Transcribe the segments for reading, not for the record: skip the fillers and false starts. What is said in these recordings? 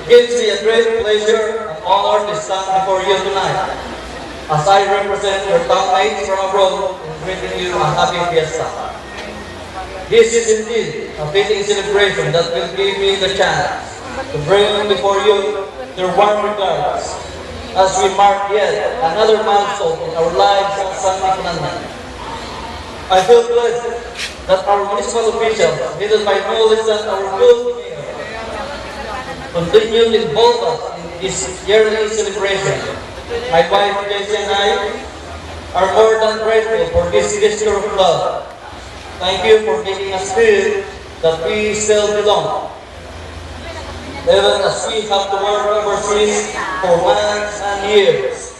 It gives me a great pleasure and honor to stand before you tonight as I represent your townmates from abroad in greeting you a happy Fiesta. This is indeed a fitting celebration that will give me the chance to bring before you their warm regards as we mark yet another milestone in our lives as San Nicolas. I feel blessed that our municipal officials, headed by no less than our good mayor, continue to involve us in this yearly celebration. My wife Jessie and I are more than grateful for this gesture of love. Thank you for making us feel that we still belong, even as we have to work overseas for months and years,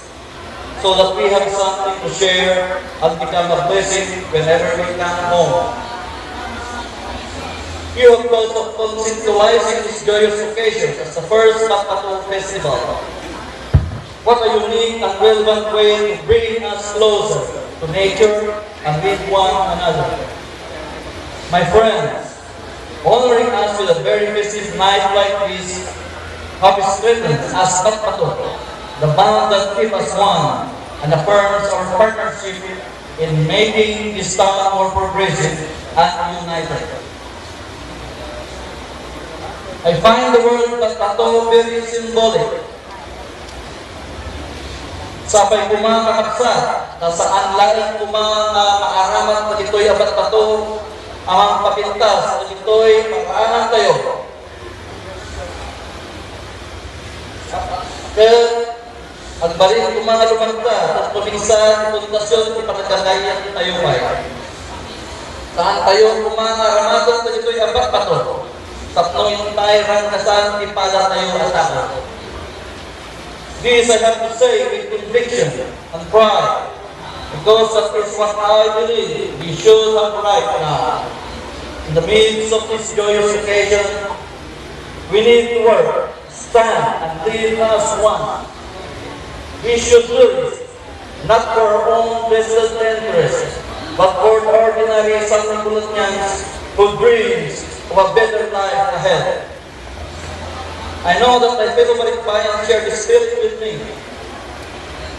so that we have something to share and become a blessing whenever we come home. You have thought of conceptualizing this joyous occasion as the first Balikbayan festival. What a unique and relevant way to bring us closer to nature and with one another. My friends, honoring us with a very festive night like this have strengthened as Balikbayan, the bond that keeps us one and affirms our partnership in making this town more progressive and united. I find the word Balikbayan very symbolic. Sabay kumakakapsa, na saan laing maaramat na ito'y abat-bato, amang papintas na ito'y makaanang tayo. Kaya, ang balin mga lumagda at puminsan, pundasyon, ipatagagayan tayo may. Saan tayo kumakaramadon na ito'y abat-bato. Tapnoin tayo rangkasan, ipala tayo at ako. This I have to say with conviction and pride, because that is what I believe we should have right now. In the midst of this joyous occasion, we need to work, stand, and live as one. We should do this, not for our own vested interests, but for the ordinary San Nicolasians who dreams of a better life ahead. I know that my fellow Balikbayan share this spirit with me.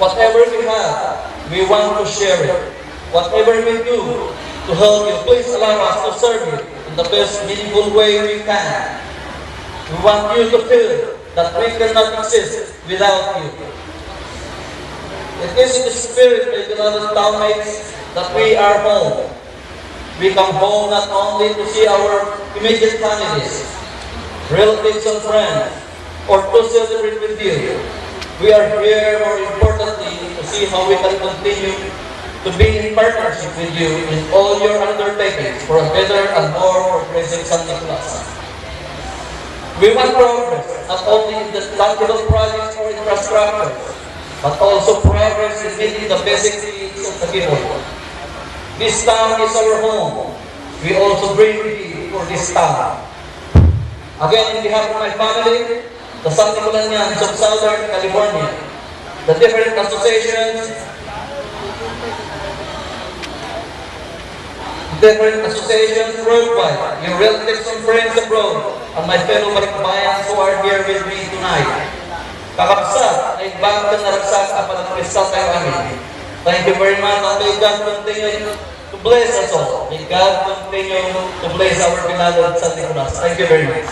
Whatever we have, we want to share it. Whatever we do to help you, please allow us to serve you in the best meaningful way we can. We want you to feel that we cannot exist without you. It is in the spirit, my beloved townmates, that we are home. We come home not only to see our immediate families, relatives and friends, or to celebrate with you. We are here more importantly to see how we can continue to be in partnership with you in all your undertakings for a better and more progressive San Nicolas. We want progress not only in the tangible projects or infrastructure, but also progress in meeting the basic needs of the people. This town is our home. We also dream big for this town. Again, in behalf of my family, the San Nicolasians of Southern California, the different associations worldwide, your relatives and friends abroad, and my fellow Balikbayans who are here with me tonight. Kakapsa, ay bagong naragsak ang panagpista tayo amin. Thank you very much, and may God continue to bless us all. May God continue to bless our beloved San Nicolas. Thank you very much.